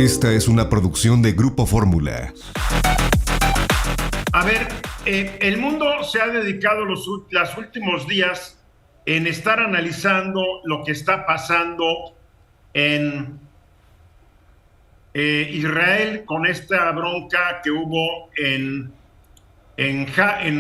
Esta es una producción de Grupo Fórmula. A ver, el mundo se ha dedicado los últimos días en estar analizando lo que está pasando en Israel con esta bronca que hubo en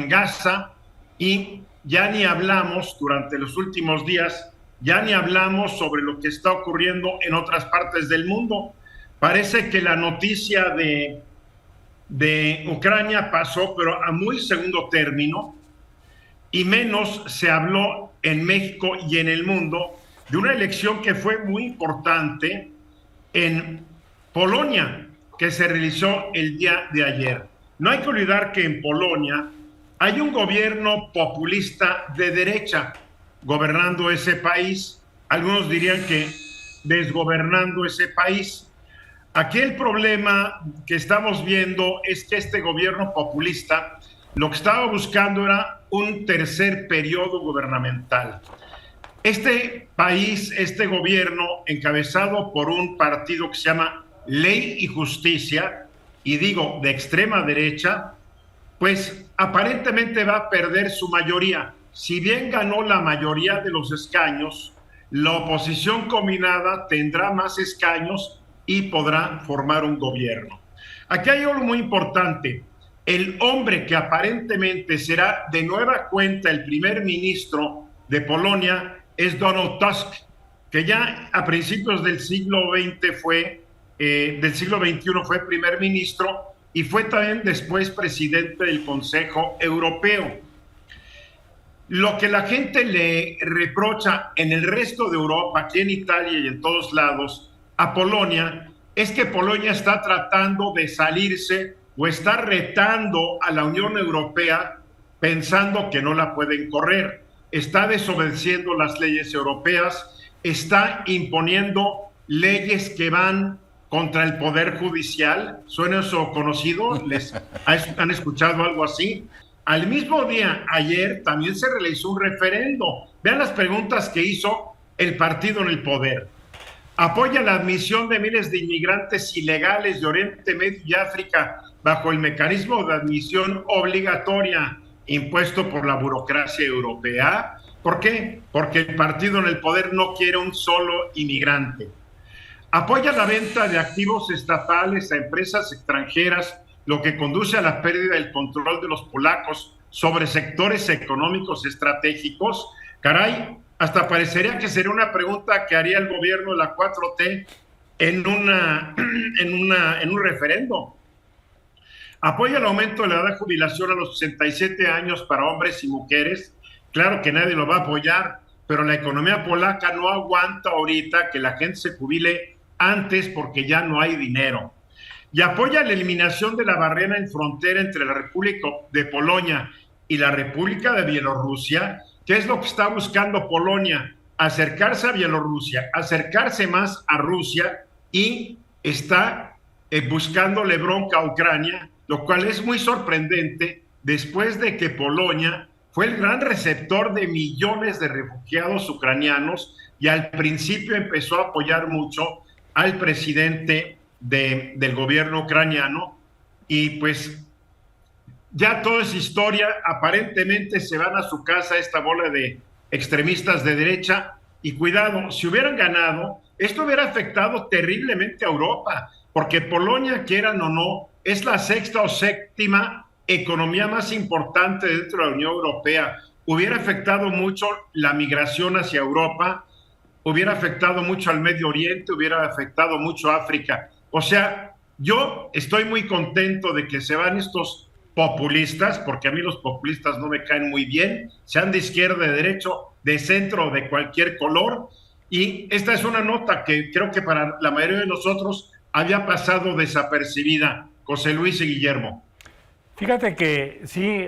Gaza, y ya ni hablamos durante los últimos días, ya ni hablamos sobre lo que está ocurriendo en otras partes del mundo. Parece que la noticia de Ucrania pasó, pero a muy segundo término, y menos se habló en México y en el mundo de una elección que fue muy importante en Polonia, que se realizó el día de ayer. No hay que olvidar que en Polonia hay un gobierno populista de derecha gobernando ese país. Algunos dirían que desgobernando ese país. Aquí el problema que estamos viendo es que este gobierno populista lo que estaba buscando era un tercer periodo gubernamental. Este país, este gobierno, encabezado por un partido que se llama Ley y Justicia, y digo de extrema derecha, pues aparentemente va a perder su mayoría. Si bien ganó la mayoría de los escaños, la oposición combinada tendrá más escaños y podrá formar un gobierno. Aquí hay algo muy importante. El hombre que aparentemente será de nueva cuenta el primer ministro de Polonia es Donald Tusk, que ya a principios del siglo XX del siglo XXI fue primer ministro y fue también después presidente del Consejo Europeo. Lo que la gente le reprocha en el resto de Europa, aquí en Italia y en todos lados, a Polonia, es que Polonia está tratando de salirse o está retando a la Unión Europea pensando que no la pueden correr. Está desobedeciendo las leyes europeas, está imponiendo leyes que van contra el Poder Judicial. ¿Suena eso conocido? ¿Han escuchado algo así? Al mismo día, ayer, también se realizó un referendo. Vean las preguntas que hizo el partido en el poder. Apoya la admisión de miles de inmigrantes ilegales de Oriente Medio y África bajo el mecanismo de admisión obligatoria impuesto por la burocracia europea. ¿Por qué? Porque el partido en el poder no quiere un solo inmigrante. Apoya la venta de activos estatales a empresas extranjeras, lo que conduce a la pérdida del control de los polacos sobre sectores económicos estratégicos. Caray, hasta parecería que sería una pregunta que haría el gobierno de la 4T en un referendo. Apoya el aumento de la edad de jubilación a los 67 años para hombres y mujeres. Claro que nadie lo va a apoyar, pero la economía polaca no aguanta ahorita que la gente se jubile antes porque ya no hay dinero. Y apoya la eliminación de la barrera en frontera entre la República de Polonia y la República de Bielorrusia. ¿Qué es lo que está buscando Polonia? Acercarse a Bielorrusia, acercarse más a Rusia, y está buscándole bronca a Ucrania, lo cual es muy sorprendente después de que Polonia fue el gran receptor de millones de refugiados ucranianos y al principio empezó a apoyar mucho al presidente del gobierno ucraniano, y pues ya toda esa historia. Aparentemente se van a su casa esta bola de extremistas de derecha, y cuidado, si hubieran ganado, esto hubiera afectado terriblemente a Europa, porque Polonia, quieran o no, es la sexta o séptima economía más importante dentro de la Unión Europea. Hubiera afectado mucho la migración hacia Europa, hubiera afectado mucho al Medio Oriente, hubiera afectado mucho a África. O sea, yo estoy muy contento de que se van estos populistas, porque a mí los populistas no me caen muy bien, sean de izquierda, de derecho, de centro, de cualquier color. Y esta es una nota que creo que para la mayoría de nosotros había pasado desapercibida. José Luis y Guillermo. Fíjate que sí,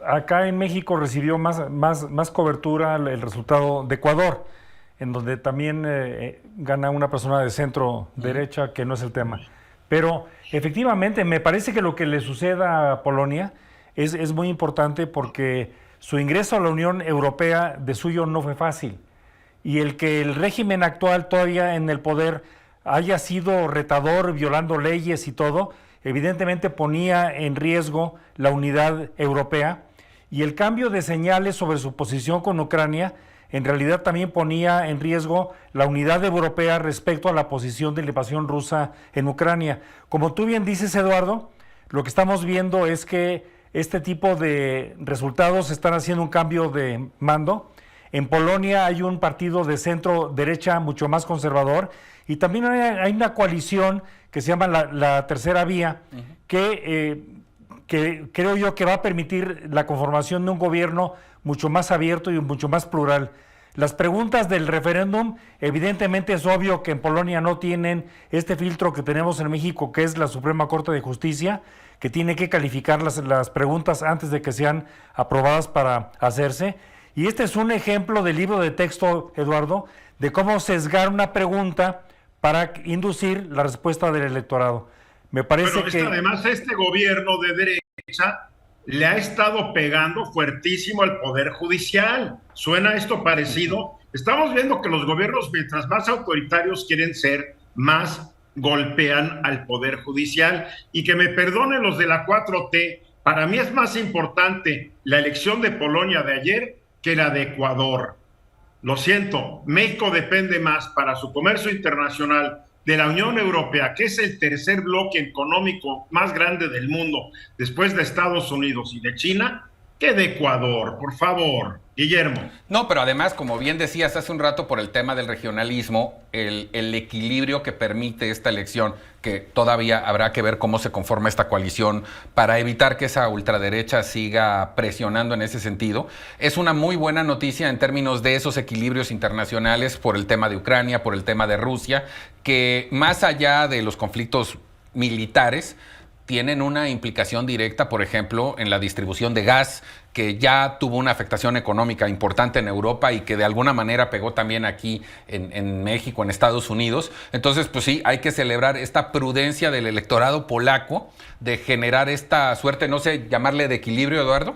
acá en México recibió más cobertura el resultado de Ecuador, en donde también gana una persona de centro derecha, que no es el tema. Pero efectivamente me parece que lo que le suceda a Polonia es muy importante, porque su ingreso a la Unión Europea de suyo no fue fácil. Y el que el régimen actual todavía en el poder haya sido retador, violando leyes y todo, evidentemente ponía en riesgo la unidad europea, y el cambio de señales sobre su posición con Ucrania en realidad también ponía en riesgo la unidad europea respecto a la posición de la invasión rusa en Ucrania. Como tú bien dices, Eduardo, lo que estamos viendo es que este tipo de resultados están haciendo un cambio de mando. En Polonia hay un partido de centro derecha mucho más conservador, y también hay una coalición que se llama la Tercera Vía, que creo yo que va a permitir la conformación de un gobierno mucho más abierto y mucho más plural. Las preguntas del referéndum, evidentemente es obvio que en Polonia no tienen este filtro que tenemos en México, que es la Suprema Corte de Justicia, que tiene que calificar las preguntas antes de que sean aprobadas para hacerse. Y este es un ejemplo del libro de texto, Eduardo, de cómo sesgar una pregunta para inducir la respuesta del electorado. Me parece que... Además, este gobierno de derecha le ha estado pegando fuertísimo al Poder Judicial. ¿Suena esto parecido? Estamos viendo que los gobiernos, mientras más autoritarios quieren ser, más golpean al Poder Judicial. Y que me perdonen los de la 4T, para mí es más importante la elección de Polonia de ayer que la de Ecuador. Lo siento, México depende más para su comercio internacional de la Unión Europea, que es el tercer bloque económico más grande del mundo, después de Estados Unidos y de China, que de Ecuador. Por favor, Guillermo. No, pero además, como bien decías hace un rato, por el tema del regionalismo, el equilibrio que permite esta elección, que todavía habrá que ver cómo se conforma esta coalición para evitar que esa ultraderecha siga presionando en ese sentido, es una muy buena noticia en términos de esos equilibrios internacionales por el tema de Ucrania, por el tema de Rusia, que más allá de los conflictos militares, tienen una implicación directa, por ejemplo, en la distribución de gas, que ya tuvo una afectación económica importante en Europa y que de alguna manera pegó también aquí en México, en Estados Unidos. Entonces, pues sí, hay que celebrar esta prudencia del electorado polaco de generar esta suerte, no sé, llamarle de equilibrio, Eduardo.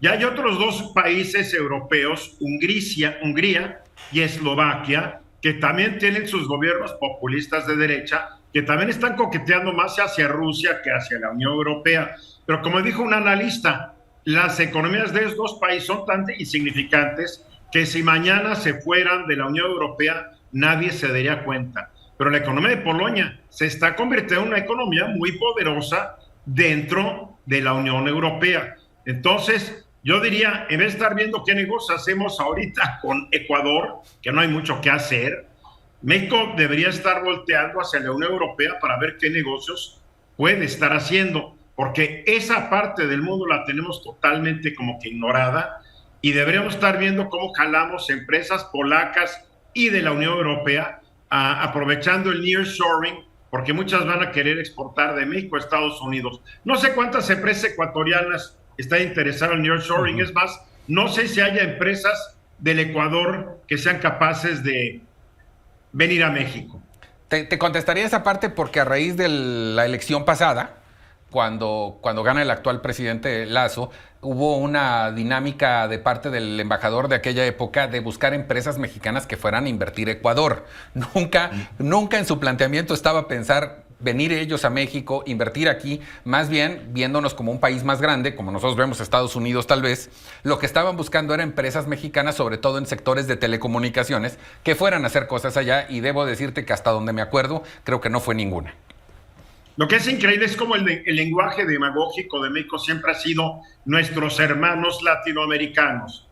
Ya hay otros dos países europeos, Hungría y Eslovaquia, que también tienen sus gobiernos populistas de derecha, que también están coqueteando más hacia Rusia que hacia la Unión Europea. Pero como dijo un analista, las economías de estos dos países son tan insignificantes que si mañana se fueran de la Unión Europea, nadie se daría cuenta. Pero la economía de Polonia se está convirtiendo en una economía muy poderosa dentro de la Unión Europea. Entonces, yo diría, en vez de estar viendo qué negocio hacemos ahorita con Ecuador, que no hay mucho que hacer, México debería estar volteando hacia la Unión Europea para ver qué negocios puede estar haciendo, porque esa parte del mundo la tenemos totalmente como que ignorada, y deberíamos estar viendo cómo jalamos empresas polacas y de la Unión Europea, aprovechando el nearshoring, porque muchas van a querer exportar de México a Estados Unidos. No sé cuántas empresas ecuatorianas están interesadas en el nearshoring. Es más, no sé si haya empresas del Ecuador que sean capaces de venir a México. Te contestaría esa parte porque a raíz de la elección pasada, cuando gana el actual presidente Lasso, hubo una dinámica de parte del embajador de aquella época de buscar empresas mexicanas que fueran a invertir a Ecuador. Nunca en su planteamiento estaba pensar venir ellos a México, invertir aquí, más bien viéndonos como un país más grande, como nosotros vemos Estados Unidos tal vez. Lo que estaban buscando eran empresas mexicanas, sobre todo en sectores de telecomunicaciones, que fueran a hacer cosas allá, y debo decirte que hasta donde me acuerdo, creo que no fue ninguna. Lo que es increíble es como el lenguaje demagógico de México siempre ha sido nuestros hermanos latinoamericanos.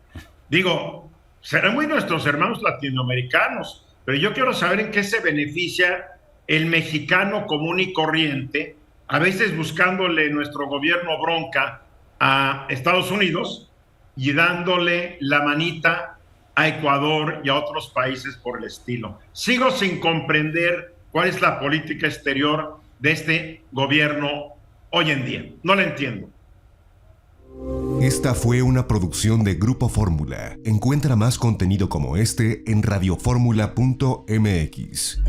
Digo, serán muy nuestros hermanos latinoamericanos, pero yo quiero saber en qué se beneficia el mexicano común y corriente, a veces buscándole nuestro gobierno bronca a Estados Unidos y dándole la manita a Ecuador y a otros países por el estilo. Sigo sin comprender cuál es la política exterior de este gobierno hoy en día. No la entiendo. Esta fue una producción de Grupo Fórmula. Encuentra más contenido como este en radioformula.mx.